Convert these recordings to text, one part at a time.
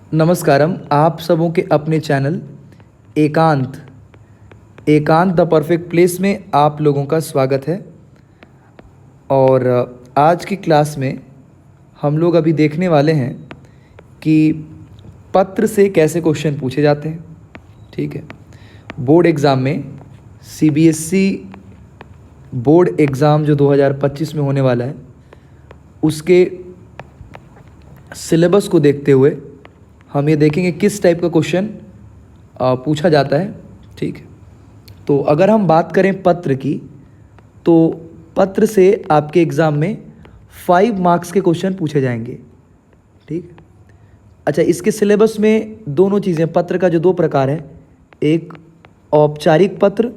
नमस्कारम, आप सबों के अपने चैनल एकांत एकांत द परफेक्ट प्लेस में आप लोगों का स्वागत है। और आज की क्लास में हम लोग अभी देखने वाले हैं कि पत्र से कैसे क्वेश्चन पूछे जाते हैं। ठीक है, बोर्ड एग्ज़ाम में सीबीएसई बोर्ड एग्ज़ाम जो 2025 में होने वाला है उसके सिलेबस को देखते हुए हम ये देखेंगे किस टाइप का क्वेश्चन पूछा जाता है। ठीक है, तो अगर हम बात करें पत्र की, तो पत्र से आपके एग्ज़ाम में 5 मार्क्स के क्वेश्चन पूछे जाएंगे। ठीक है, अच्छा, इसके सिलेबस में दोनों चीज़ें, पत्र का जो 2 प्रकार है, एक औपचारिक पत्र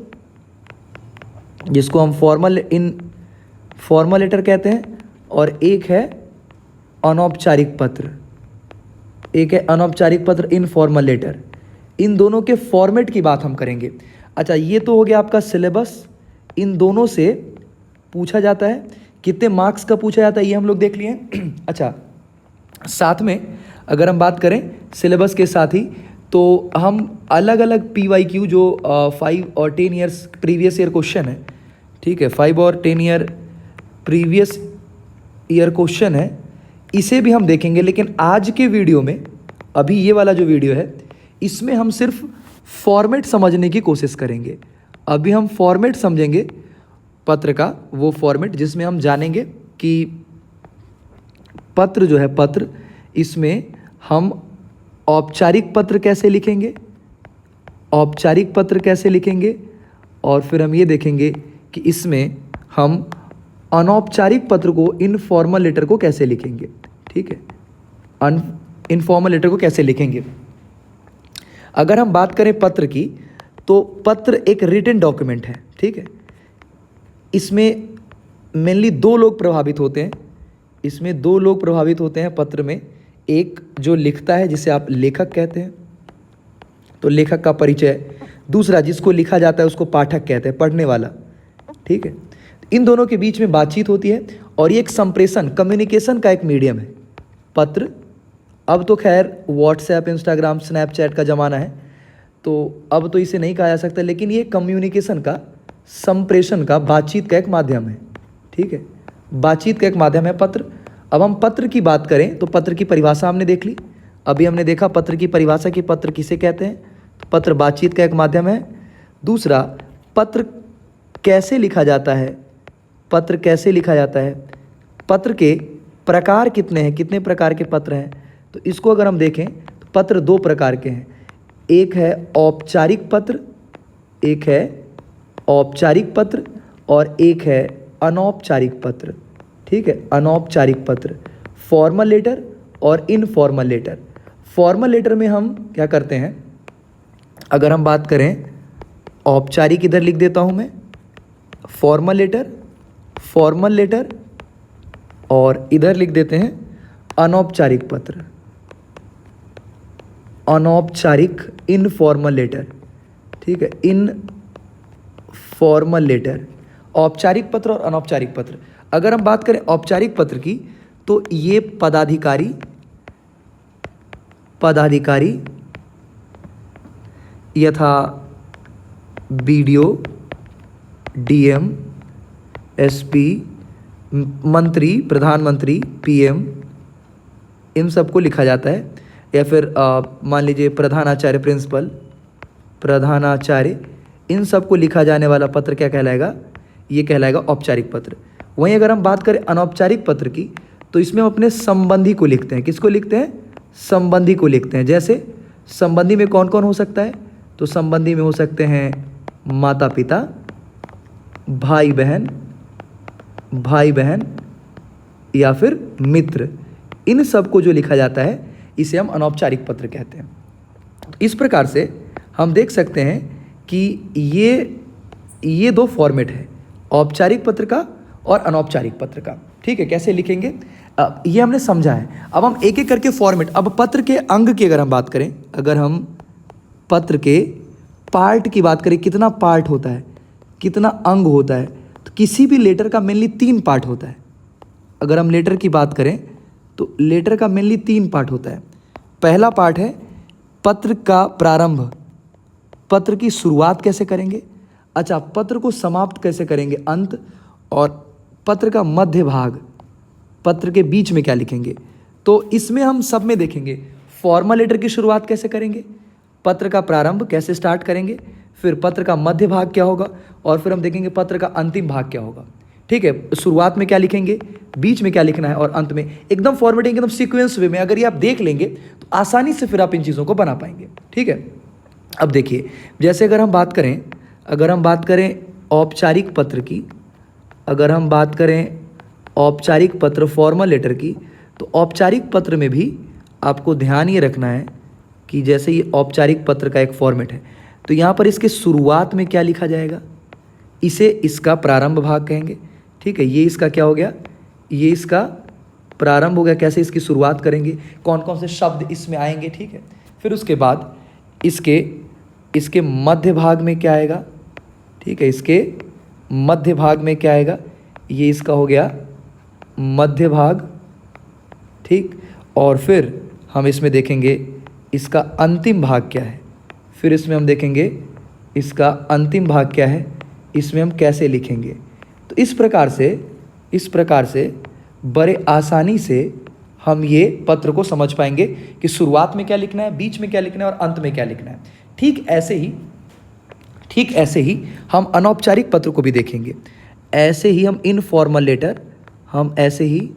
जिसको हम फॉर्मल लेटर कहते हैं, और एक है अनौपचारिक पत्र, अनौपचारिक पत्र, इनफॉर्मल लेटर। इन दोनों के फॉर्मेट की बात हम करेंगे। अच्छा, ये तो हो गया आपका सिलेबस। इन दोनों से पूछा जाता है, कितने मार्क्स का पूछा जाता है ये हम लोग देख लिए। अच्छा, साथ में अगर हम बात करें सिलेबस के साथ ही, तो हम अलग अलग PYQ जो 5 और 10 ईयर्स प्रीवियस ईयर क्वेश्चन है, ठीक है, 5 और 10 ईयर प्रीवियस ईयर क्वेश्चन है, इसे भी हम देखेंगे। लेकिन आज के वीडियो में, अभी ये वाला जो वीडियो है, इसमें हम सिर्फ फॉर्मेट समझने की कोशिश करेंगे। अभी हम फॉर्मेट समझेंगे पत्र का, वो फॉर्मेट जिसमें हम जानेंगे कि पत्र जो है, पत्र, इसमें हम औपचारिक पत्र कैसे लिखेंगे, औपचारिक पत्र कैसे लिखेंगे, और फिर हम ये देखेंगे कि इसमें हम अनौपचारिक पत्र को, इनफॉर्मल लेटर को कैसे लिखेंगे। ठीक है, इनफॉर्मल लेटर को कैसे लिखेंगे। अगर हम बात करें पत्र की, तो पत्र एक रिटन डॉक्यूमेंट है। ठीक है, इसमें मेनली 2 लोग प्रभावित होते हैं। इसमें 2 लोग प्रभावित होते हैं पत्र में। एक जो लिखता है, जिसे आप लेखक कहते हैं, तो लेखक का परिचय। दूसरा जिसको लिखा जाता है उसको पाठक कहते हैं, पढ़ने वाला। ठीक है, इन दोनों के बीच में बातचीत होती है, और ये एक संप्रेषण, कम्युनिकेशन का एक मीडियम है पत्र। अब तो खैर व्हाट्सएप, इंस्टाग्राम, स्नैपचैट का ज़माना है, तो अब तो इसे नहीं कहा जा सकता, लेकिन ये कम्युनिकेशन का, संप्रेषण का, बातचीत का एक माध्यम है। ठीक है, बातचीत का एक माध्यम है पत्र। अब हम पत्र की बात करें तो पत्र की परिभाषा हमने देख ली। अभी हमने देखा पत्र की परिभाषा कि पत्र किसे कहते हैं, तो पत्र बातचीत का एक माध्यम है। दूसरा, पत्र कैसे लिखा जाता है, पत्र कैसे लिखा जाता है, पत्र के प्रकार कितने हैं, कितने प्रकार के पत्र हैं। तो इसको अगर हम देखें तो पत्र 2 प्रकार के हैं। एक है औपचारिक पत्र, एक है औपचारिक पत्र, और एक है अनौपचारिक पत्र। ठीक है, अनौपचारिक पत्र, फॉर्मल लेटर और इनफॉर्मल लेटर। फॉर्मल लेटर में हम क्या करते हैं, अगर हम बात करें, औपचारिक इधर लिख देता हूँ मैं, फॉर्मल लेटर, और इधर लिख देते हैं अनौपचारिक पत्र, अनौपचारिक, इनफॉर्मल लेटर। ठीक है, इनफॉर्मल लेटर, औपचारिक पत्र और अनौपचारिक पत्र। अगर हम बात करें औपचारिक पत्र की, तो ये पदाधिकारी यथा BDO, DM, SP, मंत्री, प्रधानमंत्री, PM, इन सबको लिखा जाता है। या फिर मान लीजिए प्रधानाचार्य, प्रिंसिपल, प्रधानाचार्य, इन सबको लिखा जाने वाला पत्र क्या कहलाएगा, ये कहलाएगा औपचारिक पत्र। वहीं अगर हम बात करें अनौपचारिक पत्र की, तो इसमें हम अपने संबंधी को लिखते हैं। किसको लिखते हैं, संबंधी को लिखते हैं। जैसे संबंधी में कौन कौन हो सकता है, तो संबंधी में हो सकते हैं माता पिता, भाई बहन, या फिर मित्र। इन सब को जो लिखा जाता है इसे हम अनौपचारिक पत्र कहते हैं। इस प्रकार से हम देख सकते हैं कि ये 2 फॉर्मेट है, औपचारिक पत्र का और अनौपचारिक पत्र का। ठीक है, कैसे लिखेंगे ये हमने समझा है। अब हम एक एक करके फॉर्मेट, अब पत्र के अंग की अगर हम बात करें, अगर हम पत्र के पार्ट की बात करें, कितना पार्ट होता है, कितना अंग होता है, तो किसी भी लेटर का मेनली 3 पार्ट होता है। अगर हम लेटर की बात करें तो लेटर का मेनली 3 पार्ट होता है। पहला पार्ट है पत्र का प्रारंभ, पत्र की शुरुआत कैसे करेंगे, अच्छा पत्र को समाप्त कैसे करेंगे, अंत, और पत्र का मध्य भाग, पत्र के बीच में क्या लिखेंगे। तो इसमें हम सब में देखेंगे फॉर्मल लेटर की शुरुआत कैसे करेंगे, पत्र का प्रारंभ कैसे स्टार्ट करेंगे, फिर पत्र का मध्य भाग क्या होगा, और फिर हम देखेंगे पत्र का अंतिम भाग क्या होगा। ठीक है, शुरुआत में क्या लिखेंगे, बीच में क्या लिखना है, और अंत में एकदम फॉर्मेटिंग एकदम सीक्वेंस वे में अगर ये आप देख लेंगे तो आसानी से फिर आप इन चीज़ों को बना पाएंगे। ठीक है, अब देखिए जैसे अगर हम बात करें औपचारिक पत्र की, अगर हम बात करें औपचारिक पत्र फॉर्मल लेटर की, तो औपचारिक पत्र में भी आपको ध्यान ये रखना है कि जैसे ये औपचारिक पत्र का एक फॉर्मेट है, तो यहाँ पर इसके शुरुआत में क्या लिखा जाएगा, इसे इसका प्रारंभ भाग कहेंगे। ठीक है, ये इसका क्या हो गया, ये इसका प्रारंभ हो गया। कैसे इसकी शुरुआत करेंगे, कौन कौन से शब्द इसमें आएंगे। ठीक है, फिर उसके बाद इसके मध्य भाग में क्या आएगा। ठीक है, इसके मध्य भाग में क्या आएगा, ये इसका हो गया मध्य भाग। ठीक, और फिर हम इसमें देखेंगे इसका अंतिम भाग क्या है, फिर इसमें हम देखेंगे इसका अंतिम भाग क्या है, इसमें हम कैसे लिखेंगे। तो इस प्रकार से बड़े आसानी से हम ये पत्र को समझ पाएंगे कि शुरुआत में क्या लिखना है, बीच में क्या लिखना है और अंत में क्या लिखना है। ठीक ऐसे ही हम अनौपचारिक पत्र को भी देखेंगे। ऐसे ही हम इनफॉर्मल लेटर, हम ऐसे ही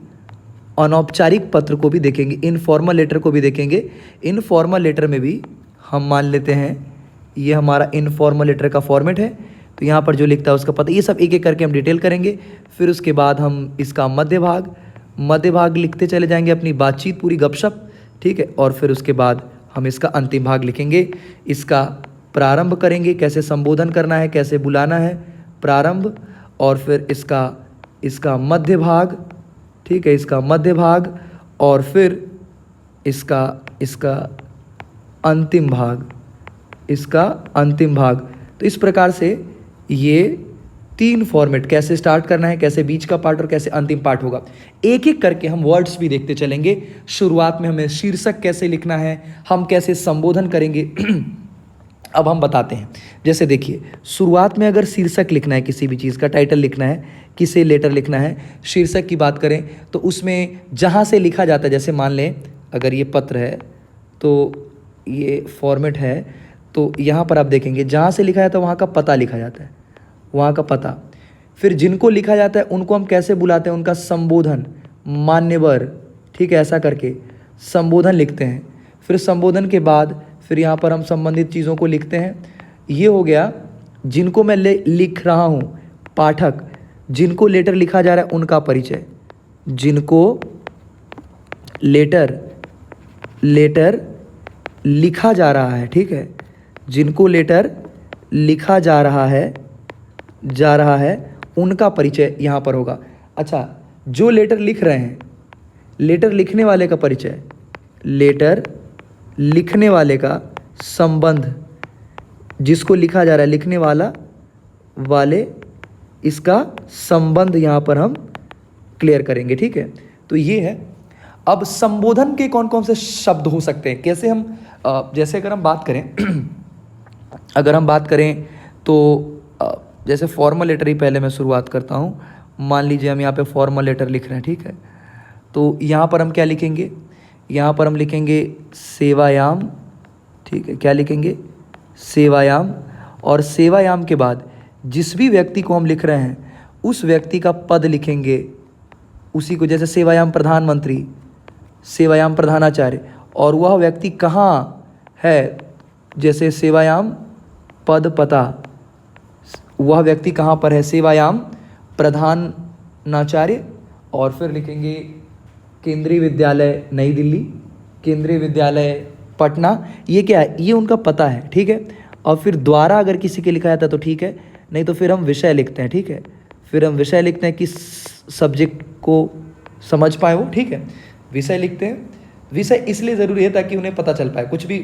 अनौपचारिक पत्र को भी देखेंगे, इनफॉर्मल लेटर को भी देखेंगे। इनफॉर्मल लेटर में भी हम मान लेते हैं ये हमारा इनफॉर्मल लेटर का फॉर्मेट है, तो यहाँ पर जो लिखता है उसका पता, ये सब एक एक करके हम डिटेल करेंगे। फिर उसके बाद हम इसका मध्य भाग लिखते चले जाएंगे, अपनी बातचीत पूरी गपशप। ठीक है, और फिर उसके बाद हम इसका अंतिम भाग लिखेंगे, इसका प्रारंभ करेंगे, कैसे संबोधन करना है, कैसे बुलाना है, प्रारंभ, और फिर इसका मध्य भाग। ठीक है, इसका मध्य भाग, और फिर इसका अंतिम भाग, तो इस प्रकार से ये 3 फॉर्मेट, कैसे स्टार्ट करना है, कैसे बीच का पार्ट और कैसे अंतिम पार्ट होगा। एक एक करके हम वर्ड्स भी देखते चलेंगे। शुरुआत में हमें शीर्षक कैसे लिखना है, हम कैसे संबोधन करेंगे अब हम बताते हैं। जैसे देखिए, शुरुआत में अगर शीर्षक लिखना है, किसी भी चीज़ का टाइटल लिखना है, किसे लेटर लिखना है, शीर्षक की बात करें तो उसमें जहाँ से लिखा जाता है, जैसे मान लें अगर ये पत्र है तो ये फॉर्मेट है, तो यहाँ पर आप देखेंगे जहाँ से लिखा जाता है वहाँ का पता लिखा जाता है, वहाँ का पता। फिर जिनको लिखा जाता है उनको हम कैसे बुलाते हैं, उनका संबोधन, मान्यवर। ठीक है, ऐसा करके संबोधन लिखते हैं। फिर संबोधन के बाद फिर यहाँ पर हम संबंधित चीज़ों को लिखते हैं। ये हो गया जिनको मैं लिख रहा हूँ, पाठक, जिनको लेटर लिखा जा रहा है उनका परिचय, जिनको लेटर लिखा जा रहा है। ठीक है, जिनको लेटर लिखा जा रहा है उनका परिचय यहाँ पर होगा। अच्छा, जो लेटर लिख रहे हैं, लेटर लिखने वाले का परिचय, लेटर लिखने वाले का संबंध, जिसको लिखा जा रहा है लिखने वाले इसका संबंध यहाँ पर हम क्लियर करेंगे। ठीक है, तो ये है। अब संबोधन के कौन कौन से शब्द हो सकते हैं, कैसे हम जैसे अगर हम बात करें तो जैसे फॉर्मल लेटर ही पहले मैं शुरुआत करता हूँ। मान लीजिए हम यहाँ पे फॉर्मल लेटर लिख रहे हैं। ठीक है, तो यहाँ पर हम क्या लिखेंगे, यहाँ पर हम लिखेंगे सेवायाम। ठीक है, क्या लिखेंगे, सेवायाम। और सेवायाम के बाद जिस भी व्यक्ति को हम लिख रहे हैं उस व्यक्ति का पद लिखेंगे, उसी को, जैसे सेवायाम प्रधानमंत्री, सेवायाम प्रधानाचार्य, और वह व्यक्ति कहाँ है, जैसे सेवायाम पद पता, वह व्यक्ति कहाँ पर है, सेवायाम प्रधानाचार्य। और फिर लिखेंगे केंद्रीय विद्यालय नई दिल्ली, केंद्रीय विद्यालय पटना। ये क्या है, ये उनका पता है। ठीक है, और फिर द्वारा अगर किसी के लिखा जाता है तो ठीक है, नहीं तो फिर हम विषय लिखते हैं। ठीक है, फिर हम विषय लिखते हैं, किस सब्जेक्ट को समझ पाए वो। ठीक है, विषय लिखते हैं। विषय इसलिए ज़रूरी है ताकि उन्हें पता चल पाए कुछ भी।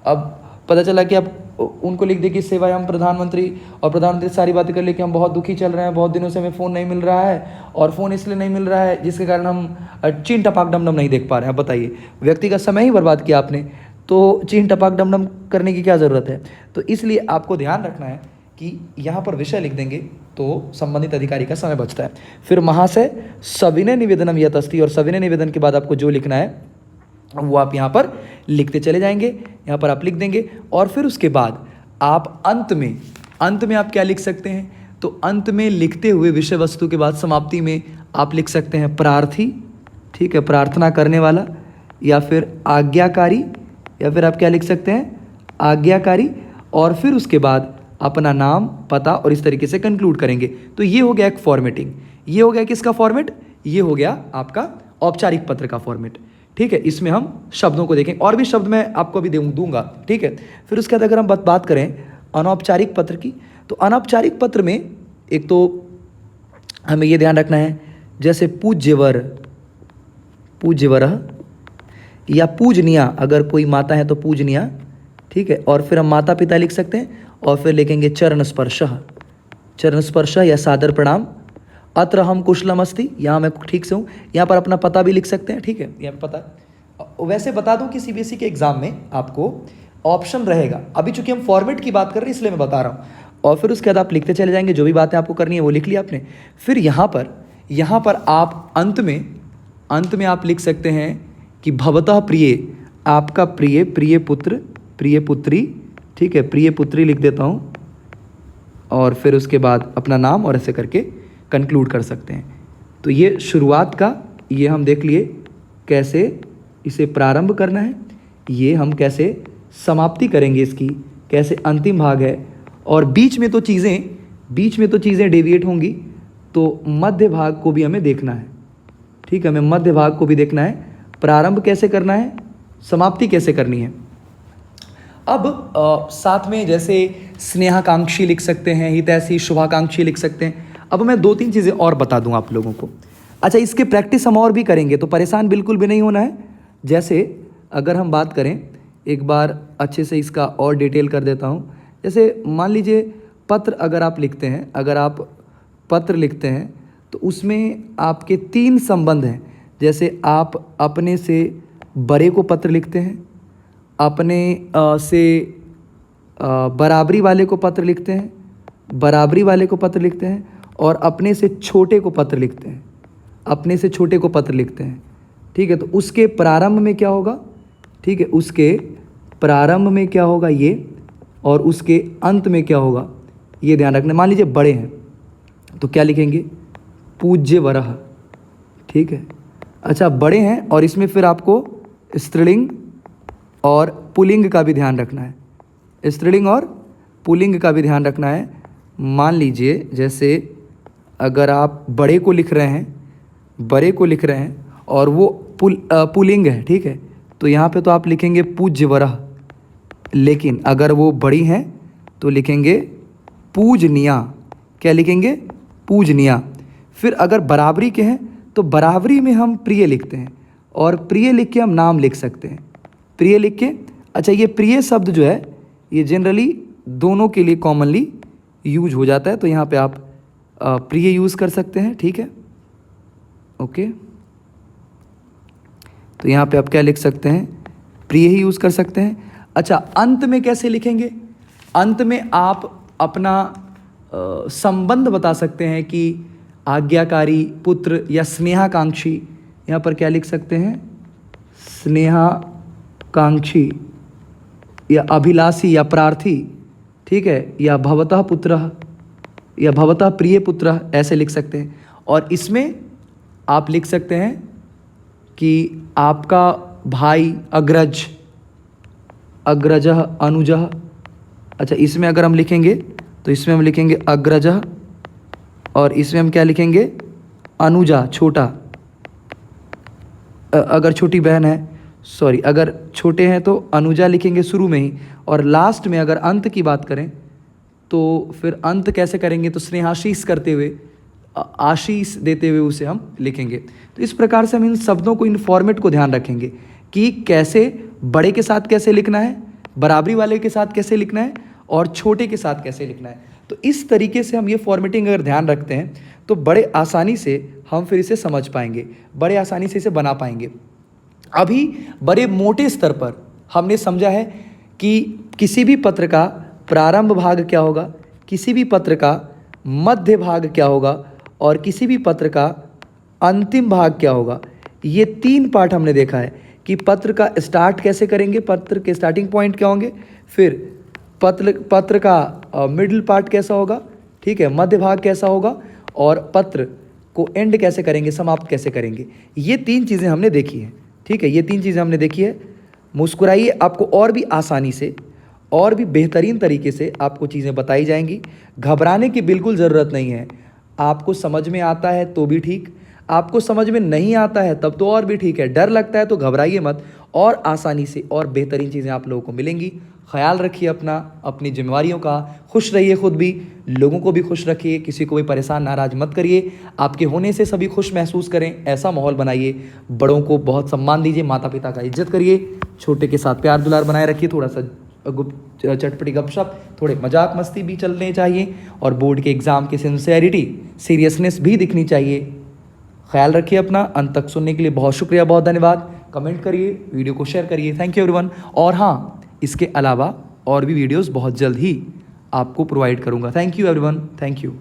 अब पता चला कि आप उनको लिख दे कि सेवायाम प्रधानमंत्री, और प्रधानमंत्री सारी बातें कर ले कि हम बहुत दुखी चल रहे हैं, बहुत दिनों से हमें फ़ोन नहीं मिल रहा है, और फ़ोन इसलिए नहीं मिल रहा है जिसके कारण हम चीन टपाक डमडम नहीं देख पा रहे हैं। अब बताइए, व्यक्ति का समय ही बर्बाद किया आपने, तो चीन टपाक डमडम करने की क्या ज़रूरत है। तो इसलिए आपको ध्यान रखना है कि यहाँ पर विषय लिख देंगे तो संबंधित अधिकारी का समय बचता है। फिर महाशय सविनय निवेदनम यत अस्ति, और सविनय निवेदन के बाद आपको जो लिखना है वो आप यहाँ पर लिखते चले जाएंगे, यहाँ पर आप लिख देंगे। और फिर उसके बाद आप अंत में आप क्या लिख सकते हैं, तो अंत में लिखते हुए विषय वस्तु के बाद समाप्ति में आप लिख सकते हैं प्रार्थी, ठीक है, प्रार्थना करने वाला, या फिर आज्ञाकारी, या फिर आप क्या लिख सकते हैं, आज्ञाकारी। और फिर उसके बाद अपना नाम, पता, और इस तरीके से कंक्लूड करेंगे। तो ये हो गया एक फॉर्मेटिंग। ये हो गया किसका फॉर्मेट, ये हो गया आपका औपचारिक पत्र का फॉर्मेट, ठीक है। इसमें हम शब्दों को देखें, और भी शब्द मैं आपको अभी दूंगा, ठीक है। फिर उसके बाद अगर हम बात करें अनौपचारिक पत्र की, तो अनौपचारिक पत्र में एक तो हमें ये ध्यान रखना है, जैसे पूज्यवर, पूज्यवरः, या पूजनिया, अगर कोई माता है तो पूजनिया, ठीक है। और फिर हम माता पिता लिख सकते हैं, और फिर लिखेंगे चरण स्पर्शः, चरण स्पर्शः या सादर प्रणाम। अत्र हम कुशलम अस्ति, यहाँ मैं ठीक से हूँ, यहाँ पर अपना पता भी लिख सकते हैं, ठीक है, यहाँ पर पता। वैसे बता दूं कि सीबीएसई के एग्जाम में आपको ऑप्शन रहेगा, अभी चूंकि हम फॉर्मेट की बात कर रहे हैं इसलिए मैं बता रहा हूँ। और फिर उसके बाद आप लिखते चले जाएंगे, जो भी बातें आपको करनी है वो लिख लिया आपने। फिर यहाँ पर आप अंत में आप लिख सकते हैं कि भवतः प्रिय, आपका प्रिय, प्रिय पुत्र, प्रिय पुत्री, ठीक है, प्रिय पुत्री लिख देता हूँ। और फिर उसके बाद अपना नाम, और ऐसे करके कंक्लूड कर सकते हैं। तो ये शुरुआत का, ये हम देख लिए कैसे इसे प्रारंभ करना है, ये हम कैसे समाप्ति करेंगे इसकी, कैसे अंतिम भाग है। और बीच में तो चीज़ें डेविएट होंगी, तो मध्य भाग को भी हमें देखना है, ठीक है, हमें मध्य भाग को भी देखना है, प्रारंभ कैसे करना है, समाप्ति कैसे करनी है। अब साथ में जैसे स्नेहाकांक्षी लिख सकते हैं, हितैषी, शुभाकांक्षी लिख सकते हैं। अब मैं 2-3 चीज़ें और बता दूं आप लोगों को। अच्छा, इसके प्रैक्टिस हम और भी करेंगे, तो परेशान बिल्कुल भी नहीं होना है। जैसे अगर हम बात करें, एक बार अच्छे से इसका और डिटेल कर देता हूं। जैसे मान लीजिए पत्र अगर आप लिखते हैं, अगर आप पत्र लिखते हैं तो उसमें आपके 3 संबंध हैं। जैसे आप अपने से बड़े को पत्र लिखते हैं, अपने से बराबरी वाले को पत्र लिखते हैं, बराबरी वाले को पत्र लिखते हैं, और अपने से छोटे को पत्र लिखते हैं, अपने से छोटे को पत्र लिखते हैं, ठीक है। तो उसके प्रारंभ में क्या होगा, ठीक है, उसके प्रारंभ में क्या होगा ये, और उसके अंत में क्या होगा ये ध्यान रखना। मान लीजिए बड़े हैं तो क्या लिखेंगे, पूज्यवरः, ठीक है। अच्छा, बड़े हैं, और इसमें फिर आपको स्त्रीलिंग और पुल्लिंग का भी ध्यान रखना है, स्त्रीलिंग और पुल्लिंग का भी ध्यान रखना है। मान लीजिए जैसे अगर आप बड़े को लिख रहे हैं और वो पुल्लिंग है, ठीक है, तो यहाँ पे तो आप लिखेंगे पूज्यवरः, लेकिन अगर वो बड़ी हैं तो लिखेंगे पूजनिया। क्या लिखेंगे, पूजनिया। फिर अगर बराबरी के हैं तो बराबरी में हम प्रिय लिखते हैं, और प्रिय लिख के हम नाम लिख सकते हैं, प्रिय लिख के। अच्छा, ये प्रिय शब्द जो है ये जनरली दोनों के लिए कॉमनली यूज हो जाता है, तो यहाँ पे आप प्रिय यूज़ कर सकते हैं, ठीक है, ओके। तो यहाँ पे आप क्या लिख सकते हैं, प्रिय ही यूज़ कर सकते हैं। अच्छा, अंत में कैसे लिखेंगे, अंत में आप अपना संबंध बता सकते हैं कि आज्ञाकारी, पुत्र, या स्नेहाकांक्षी। यहाँ पर क्या लिख सकते हैं, स्नेहाकांक्षी, या अभिलाषी, या प्रार्थी, ठीक है, या भवतः पुत्रः, या भवतः प्रिय पुत्रः, ऐसे लिख सकते हैं। और इसमें आप लिख सकते हैं कि आपका भाई, अग्रज, अग्रजः, अनुजः। अच्छा, इसमें अगर हम लिखेंगे तो इसमें हम लिखेंगे अग्रजः, और इसमें हम क्या लिखेंगे, अनुजा, छोटा। अगर छोटी बहन है, सॉरी, अगर छोटे हैं तो अनुजा लिखेंगे शुरू में ही, और लास्ट में अगर अंत की बात करें तो फिर अंत कैसे करेंगे, तो स्नेहाशीष करते हुए, आशीष देते हुए उसे हम लिखेंगे। तो इस प्रकार से हम इन शब्दों को, इन फॉर्मेट को ध्यान रखेंगे कि कैसे बड़े के साथ कैसे लिखना है, बराबरी वाले के साथ कैसे लिखना है, और छोटे के साथ कैसे लिखना है। तो इस तरीके से हम ये फॉर्मेटिंग अगर ध्यान रखते हैं तो बड़े आसानी से हम फिर इसे समझ पाएंगे, बड़े आसानी से इसे बना पाएंगे। अभी बड़े मोटे स्तर पर हमने समझा है कि किसी भी पत्र का प्रारंभ भाग क्या होगा, किसी भी पत्र का मध्य भाग क्या होगा और किसी भी पत्र का अंतिम भाग क्या होगा। ये 3 पार्ट हमने देखा है कि पत्र का स्टार्ट कैसे करेंगे, पत्र के स्टार्टिंग पॉइंट क्या होंगे, फिर पत्र का मिडिल पार्ट कैसा होगा, ठीक है, मध्य भाग कैसा होगा, और पत्र को एंड कैसे करेंगे, समाप्त कैसे करेंगे। ये 3 चीज़ें हमने देखी हैं, ठीक है, ये 3 चीज़ें हमने देखी है। मुस्कुराइए, आपको और भी आसानी से और भी बेहतरीन तरीके से आपको चीज़ें बताई जाएंगी। घबराने की बिल्कुल ज़रूरत नहीं है। आपको समझ में आता है तो भी ठीक, आपको समझ में नहीं आता है तब तो और भी ठीक है। डर लगता है तो घबराइए मत, और आसानी से और बेहतरीन चीज़ें आप लोगों को मिलेंगी। ख्याल रखिए अपना, अपनी जिम्मेवारियों का, खुश रहिए, खुद भी, लोगों को भी खुश रखिए, किसी को भी परेशान नाराज मत करिए। आपके होने से सभी खुश महसूस करें, ऐसा माहौल बनाइए। बड़ों को बहुत सम्मान दीजिए, माता पिता का इज्जत करिए, छोटे के साथ प्यार दुलार बनाए रखिए, थोड़ा सा चटपटी गपशप, थोड़े मजाक मस्ती भी चलने चाहिए, और बोर्ड के एग्ज़ाम की सिंसियरिटी, सीरियसनेस भी दिखनी चाहिए। ख्याल रखिए अपना। अंत तक सुनने के लिए बहुत शुक्रिया, बहुत धन्यवाद। कमेंट करिए, वीडियो को शेयर करिए। Thank you everyone. और हाँ, इसके अलावा और भी वीडियोस बहुत जल्द ही आपको प्रोवाइड करूँगा। Thank you everyone, thank you.